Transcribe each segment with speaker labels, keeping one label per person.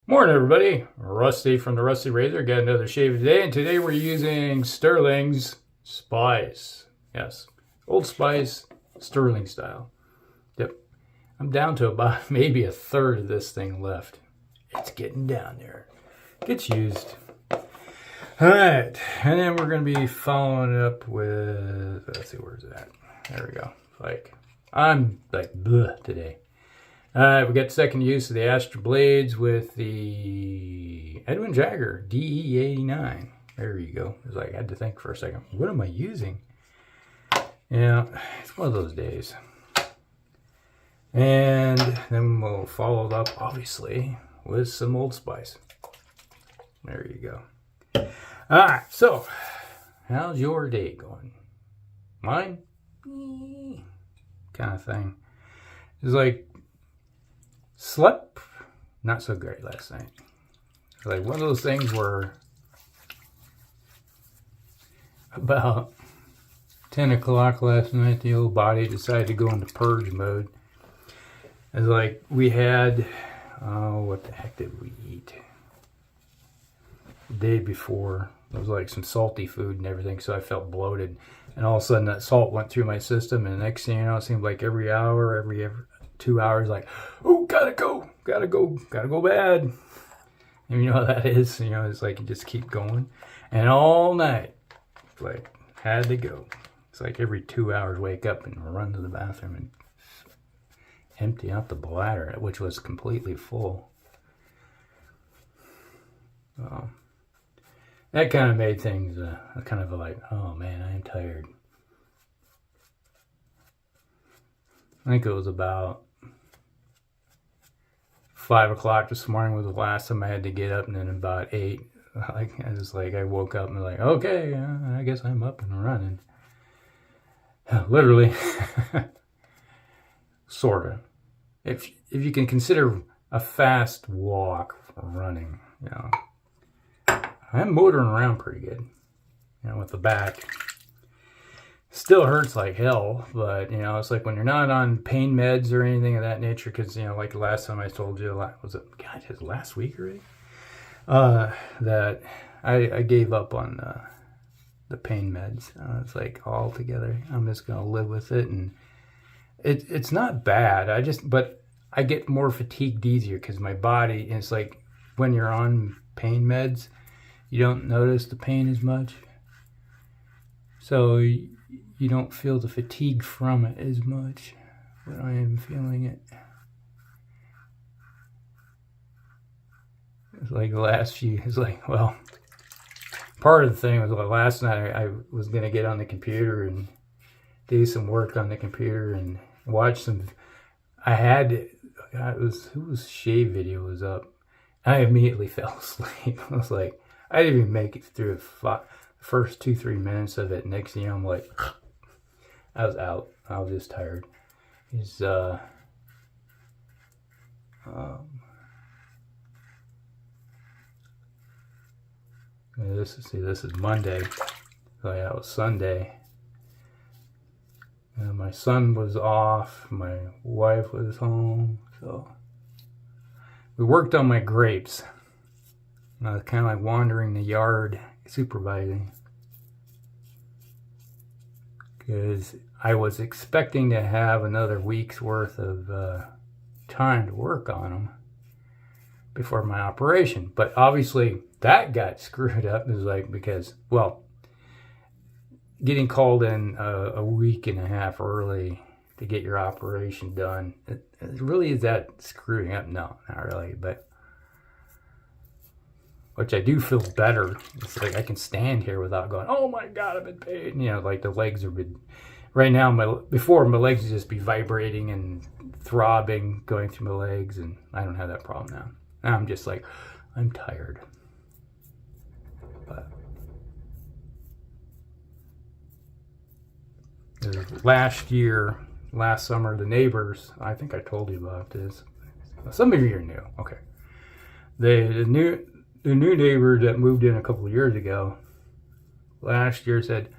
Speaker 1: Morning, everybody. Rusty from the Rusty Razor. Got another shave today, and today we're using Stirling's Spice. Yes, Old Spice, Stirling style. Yep. I'm down to about maybe a third of this thing left. It's getting down there. Gets used. All right, and then we're going to be following up with, let's see, where's that? There we go. I'm like bleh today. We got second use of the Astra blades with the Edwin Jagger DE89. There you go. It's like I had to think for a second. What am I using? Yeah, it's one of those days. And then we'll follow it up, obviously, with some Old Spice. There you go. All right, so how's your day going? Mine? Kind of thing. It's like, slept not so great last night. It's like one of those things where about 10 o'clock last night, the old body decided to go into purge mode. It's like we had, what the heck did we eat? The day before, it was like some salty food and everything, so I felt bloated. And all of a sudden that salt went through my system, and the next thing you know, it seemed like every hour, every 2 hours, like, oh, gotta go bad. And you know how that is, you know, it's like you just keep going. And all night, like, had to go. It's like every 2 hours, wake up and run to the bathroom and empty out the bladder, which was completely full. That kind of made things kind of like, oh man, I am tired. I think it was about 5 o'clock this morning was the last time I had to get up, and then about 8, I woke up and like, okay, I guess I'm up and running. Literally, sorta. If you can consider a fast walk running, you know, I'm motoring around pretty good, you know, with the back. Still hurts like hell, but, you know, it's like when you're not on pain meds or anything of that nature, because, you know, like the last time I told you, was it, God, it was last week already? That I gave up on the pain meds. It's like all together, I'm just going to live with it, and it's not bad. But I get more fatigued easier because my body, and it's like when you're on pain meds, you don't notice the pain as much. So you don't feel the fatigue from it as much, but I am feeling it. It's like the last few, it's like, well, part of the thing was like last night I was going to get on the computer and do some work on the computer and watch some, whose shave video was up. I immediately fell asleep. I was like, I didn't even make it through the first 2-3 minutes of it. Next thing you know, I'm like, I was out. I was just tired. This is Monday. So yeah, it was Sunday. And my son was off. My wife was home. So we worked on my grapes. And I was kind of like wandering the yard, supervising. Because I was expecting to have another week's worth of time to work on them before my operation. But obviously that got screwed up. It was like because, well, getting called in a week and a half early to get your operation done, it really is that screwing up? No, not really, but which I do feel better. It's like I can stand here without going, oh my God, I've been pain. You know, like the legs are been, right now, before my legs would just be vibrating and throbbing going through my legs, and I don't have that problem now. Now I'm just like, I'm tired. But last summer, the neighbors, I think I told you about this. Some of you are new. Okay. The new neighbor that moved in a couple of years ago last year said,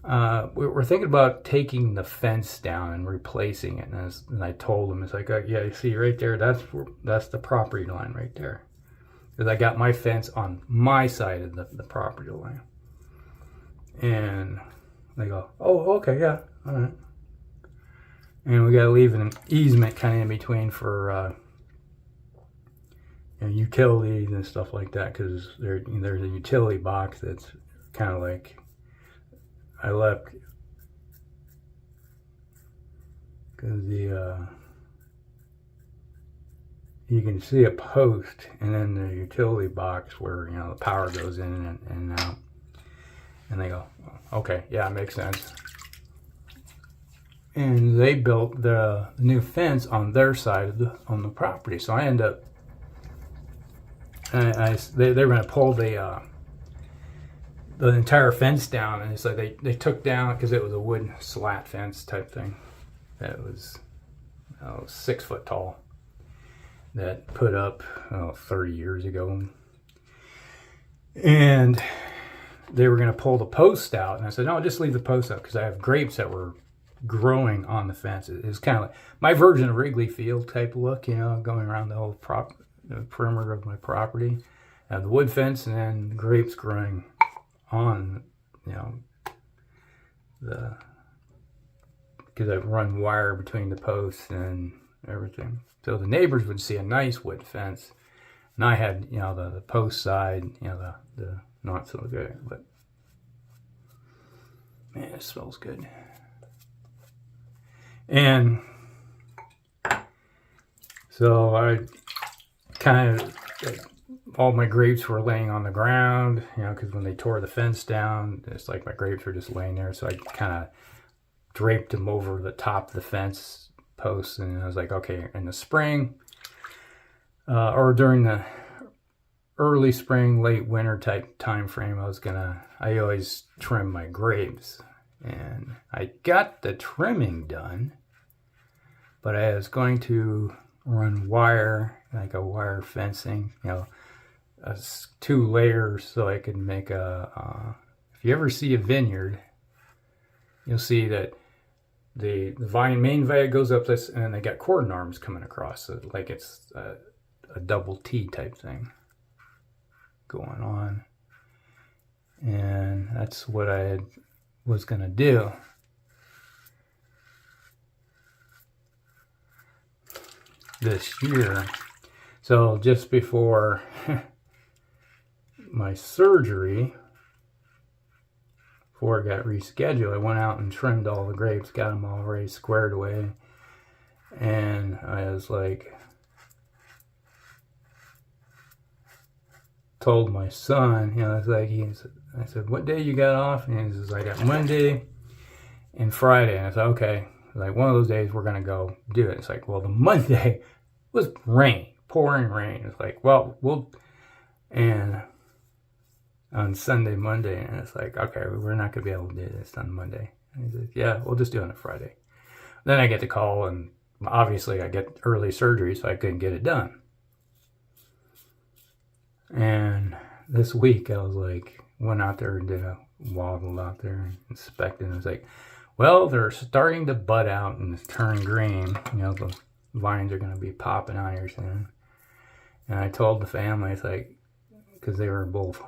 Speaker 1: we're thinking about taking the fence down and replacing it. And I told him, it's like, yeah, you see right there, that's the property line right there. Because I got my fence on my side of the property line. And they go, oh, okay, yeah, all right. And we got to leave an easement kind of in between for utilities and stuff like that, because there's a utility box that's kind of like, I left, because you can see a post and then the utility box where the power goes in and out. And they go, okay, yeah, it makes sense. And they built the new fence on their side on the property. So I end up, they're going to pull the entire fence down, and it's like they took down, because it was a wood slat fence type thing that was 6 foot tall, that put up 30 years ago. And they were going to pull the post out, and I said, no, just leave the post out, because I have grapes that were growing on the fence. It's kind of like my version of Wrigley Field type look, going around the whole perimeter of my property. I have the wood fence and then grapes growing on, because I run wire between the posts and everything. So the neighbors would see a nice wood fence, and I had, the post side, the not so good, but man, it smells good. And so I kind of, all my grapes were laying on the ground, because when they tore the fence down, it's like my grapes were just laying there. So I kind of draped them over the top of the fence posts, and I was like, okay, in the spring, or during the early spring, late winter type time frame, I always trim my grapes. And I got the trimming done, but I was going to run wire, like a wire fencing, 2 layers, so I could make if you ever see a vineyard, you'll see that the main vine goes up this, and then they got cordon arms coming across, so like it's a double T type thing going on. And that's what I was going to do. This year. So just before my surgery, before it got rescheduled, I went out and trimmed all the grapes, got them all already squared away. And I was like, told my son, I said, what day you got off? And he says, I got Monday and Friday. And I said, okay. Like, one of those days we're going to go do it. It's like, well, the Monday was rain, pouring rain. It's like, well, and on Sunday, Monday, and it's like, okay, we're not going to be able to do this on Monday. And he says, yeah, we'll just do it on a Friday. Then I get the call, and obviously I get early surgery, so I couldn't get it done. And this week I was like, went out there and did a waddle out there and inspected. And I was like, well, they're starting to bud out and turn green. The vines are going to be popping out here soon. And I told the family, it's like, because they were both,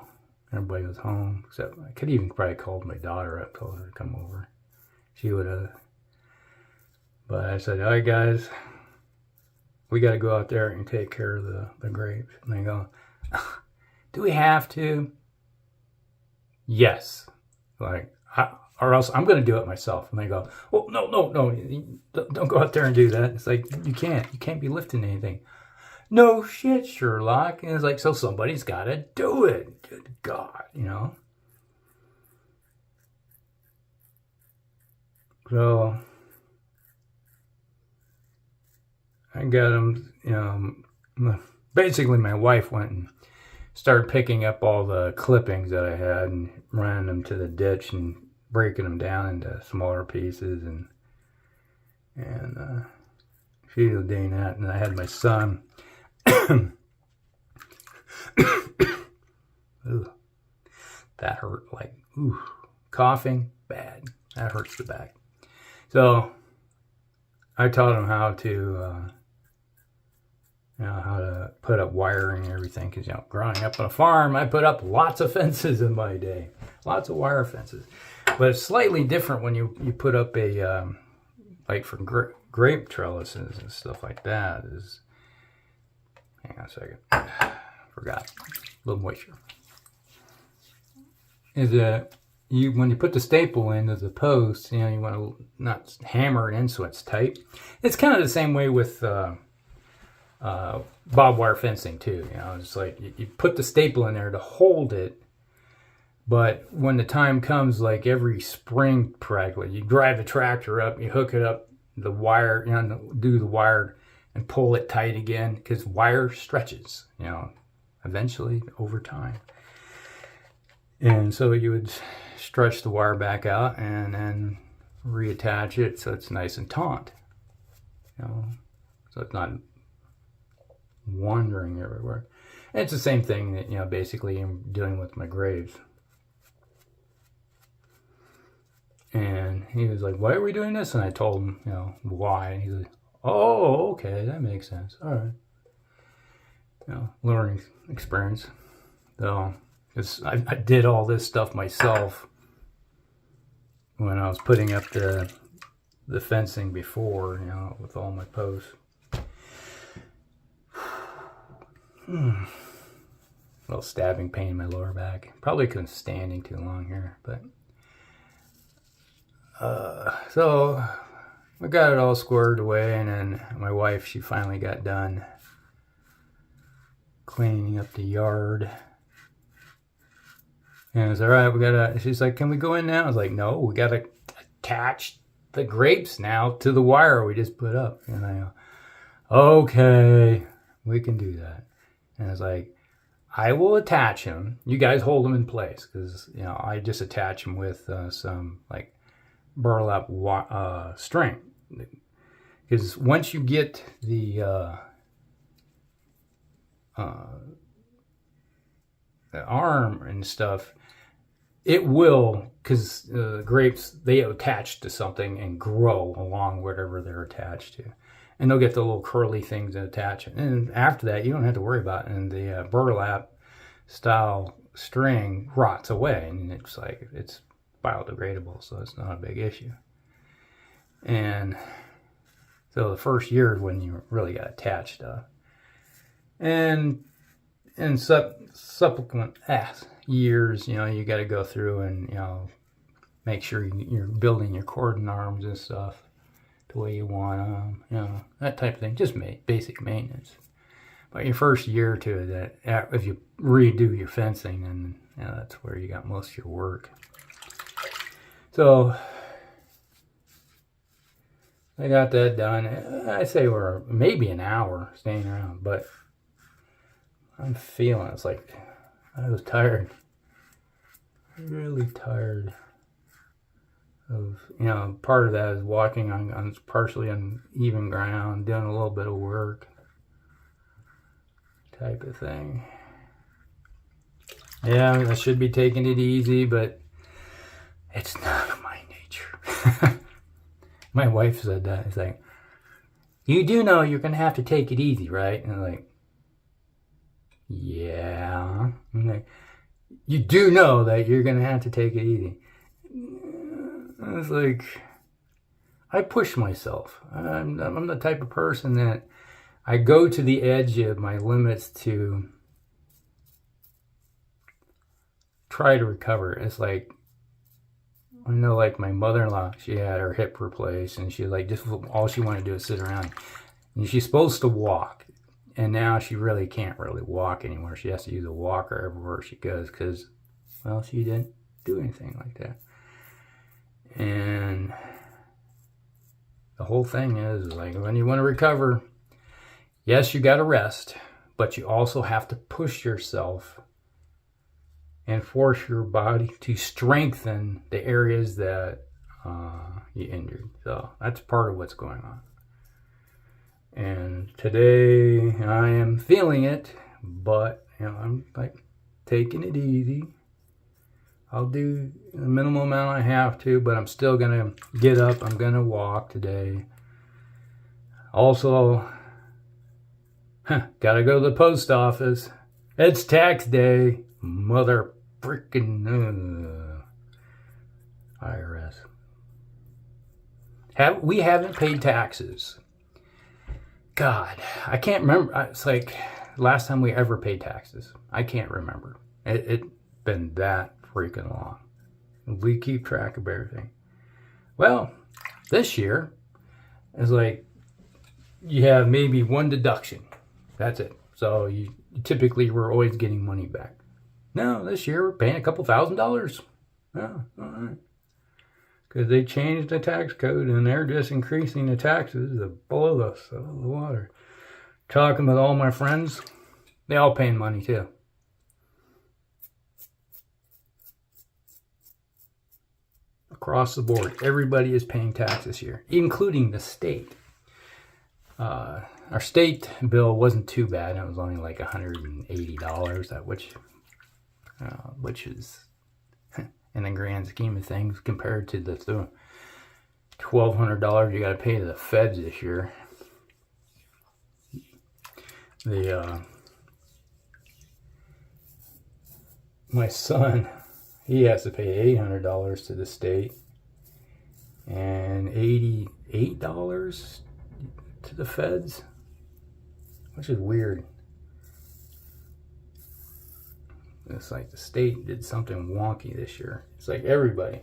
Speaker 1: everybody was home, except I could even probably called my daughter up, told her to come over. She would have. But I said, all right, guys, we got to go out there and take care of the grapes. And they go, do we have to? Yes. Like, or else I'm going to do it myself. And they go, well, no, don't go out there and do that. It's like, you can't be lifting anything. No shit, Sherlock. And it's like, so somebody's got to do it. Good God, So I got them, basically my wife went and started picking up all the clippings that I had and running them to the ditch and breaking them down into smaller pieces, and she was doing that. And I had my son ooh, that hurt, like, ooh, coughing bad. That hurts the back. So I taught him how to, how to put up wiring and everything. Because, growing up on a farm, I put up lots of fences in my day. Lots of wire fences. But it's slightly different when you put up a, like for grape trellises and stuff like that. Hang on a second. Forgot. A little moisture. Is that when you put the staple into the post, you want to not hammer it in so it's tight. It's kind of the same way with barbed wire fencing too. It's like you put the staple in there to hold it, but when the time comes, like every spring practically, you drive the tractor up, you hook it up, the wire, do the wire and pull it tight again, because wire stretches, eventually over time. And so you would stretch the wire back out and then reattach it so it's nice and taut. So it's not wandering everywhere. And it's the same thing that, basically I'm doing with my graves. And he was like, why are we doing this? And I told him, why. And he's like, oh, okay, that makes sense. All right. Learning experience. So, I did all this stuff myself when I was putting up the fencing before, with all my posts. A little stabbing pain in my lower back. Probably couldn't standing too long here, but so we got it all squared away, and then my wife, she finally got done cleaning up the yard. And I was all right, she's like, can we go in now? I was like, no, we gotta attach the grapes now to the wire we just put up. And I go, okay, we can do that. And I was like, I will attach him. You guys hold them in place, because I just attach them with some like burlap string. Because once you get the arm and stuff, it will, because grapes, they attach to something and grow along whatever they're attached to. And they'll get the little curly things that attach it. And after that, you don't have to worry about it. And the burlap style string rots away. And it's like, it's biodegradable, so it's not a big issue. And so the first year is when you really got attached stuff. And in subsequent years, you got to go through and, make sure you're building your cordon arms and stuff the way you want them, that type of thing. Just basic maintenance. But your first year or two of that, if you redo your fencing, then that's where you got most of your work. So I got that done. I say we're maybe an hour staying around, but I'm feeling it's like I was tired. Really tired of, part of that is walking on partially uneven ground, doing a little bit of work type of thing. Yeah, I should be taking it easy, but it's not my nature. My wife said that. It's like, you do know you're going to have to take it easy, right? And I'm like, yeah. I'm like, you do know that you're going to have to take it easy. I was like, I push myself. I'm the type of person that I go to the edge of my limits to try to recover. It's like, I know, like my mother-in-law, she had her hip replaced, and she like, just all she wanted to do is sit around. And she's supposed to walk, and now she really can't really walk anymore. She has to use a walker everywhere she goes because, well, she didn't do anything like that. And the whole thing is like, when you want to recover, yes, you got to rest, but you also have to push yourself and force your body to strengthen the areas that you injured. So that's part of what's going on. And today I am feeling it, but I'm like taking it easy. I'll do the minimum amount I have to, but I'm still gonna get up. I'm gonna walk today. Also, gotta go to the post office. It's tax day. Mother frickin' IRS. We haven't paid taxes. God, I can't remember. It's like last time we ever paid taxes. I can't remember. It's been that freaking long. We keep track of everything. Well, this year is like you have maybe one deduction. That's it. So you typically we're always getting money back. No, this year we're paying a couple $1,000s. Oh, all right. Because they changed the tax code and they're just increasing the taxes below us, the water. Talking with all my friends, they all paying money too. Across the board, everybody is paying tax this year, including the state. Our state bill wasn't too bad. It was only like $180, which is in the grand scheme of things compared to the $1,200 you got to pay to the feds this year. My son, he has to pay $800 to the state and $88 to the feds, which is weird. It's like the state did something wonky this year. It's like everybody.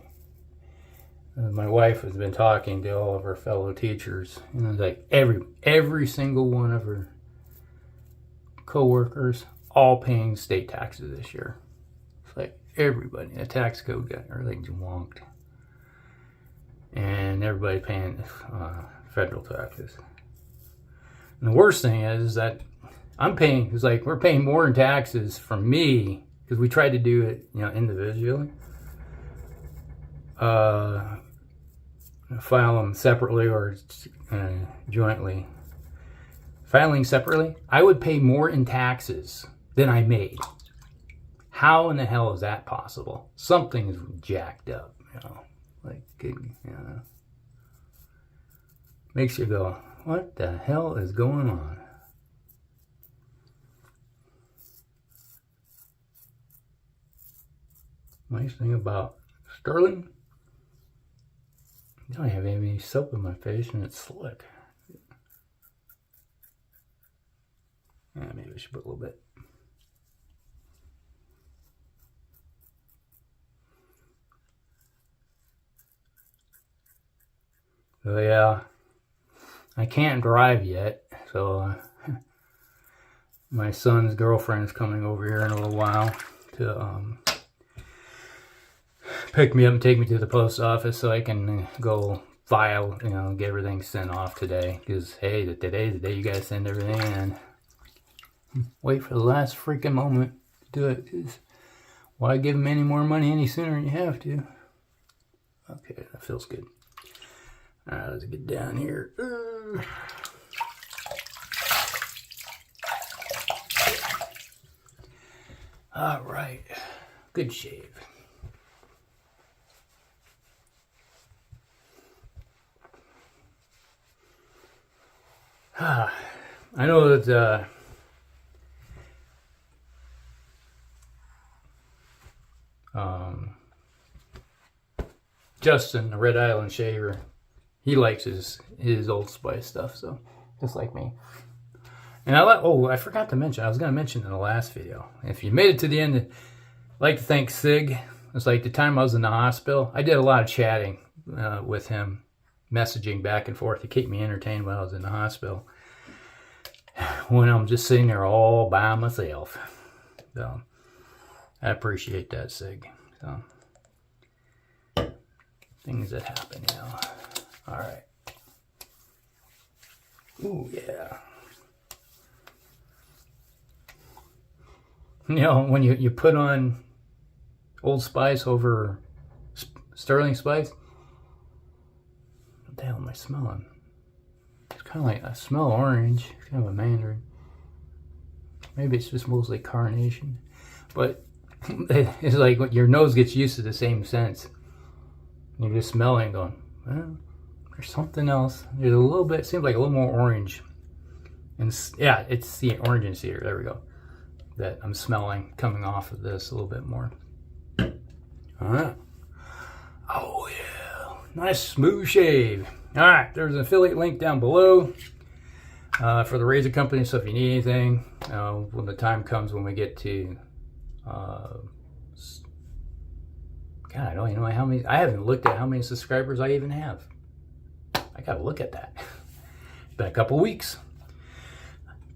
Speaker 1: My wife has been talking to all of her fellow teachers, and it's like every single one of her co-workers all paying state taxes this year. It's like everybody. The tax code got really wonked, and everybody paying federal taxes. And the worst thing is that I'm paying. It's like we're paying more in taxes from me. Because we tried to do it, individually. File them separately or jointly. Filing separately, I would pay more in taxes than I made. How in the hell is that possible? Something's jacked up, Makes you go, what the hell is going on? Nice thing about Stirling, I don't have any soap in my face and it's slick. Yeah, maybe I should put a little bit. So yeah, I can't drive yet, so my son's girlfriend is coming over here in a little while to pick me up and take me to the post office so I can go file, get everything sent off today. Because, hey, today's the day you guys send everything in. Wait for the last freaking moment to do it. Because why give them any more money any sooner than you have to? Okay, that feels good. All right, let's get down here. All right, good shave. I know that Justin, the Red Island shaver, he likes his Old Spice stuff, so just like me. And I forgot to mention, I was going to mention in the last video, if you made it to the end, I'd like to thank Sig. It's like the time I was in the hospital, I did a lot of chatting with him, messaging back and forth to keep me entertained while I was in the hospital. When I'm just sitting there all by myself. So, I appreciate that, Sig. So, things that happen, Alright. Ooh, yeah. When you put on Old Spice over Sterling Spice, what the hell am I smelling? It's kind of like, I smell orange, kind of a mandarin. Maybe it's just mostly carnation. But It's like your nose gets used to the same scents. You're just smelling, going, well, there's something else. There's a little bit. Seems like a little more orange. And yeah, it's the orange and cedar. There we go. That I'm smelling coming off of this a little bit more. All right. Oh yeah, nice smooth shave. All right, there's an affiliate link down below for the razor company. So if you need anything, when the time comes when we get to, God, I don't even know how many. I haven't looked at how many subscribers I even have. I gotta look at that. It's been a couple weeks.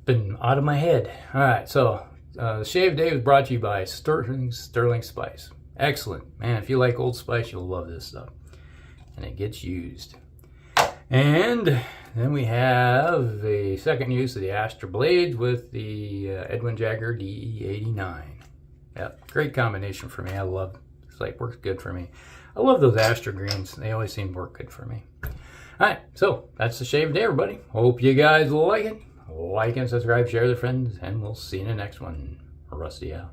Speaker 1: Been out of my head. All right, so the shave day was brought to you by Stirling Spice. Excellent, man. If you like Old Spice, you'll love this stuff, and it gets used. And then we have a second use of the Astra blades with the Edwin Jagger DE89. Yeah, great combination for me. I love it. It's like works good for me. I love those Astra greens. They always seem to work good for me. All right, so that's the shave day, everybody. Hope you guys like it. Like and subscribe, share with your friends, and we'll see you in the next one. Rusty out.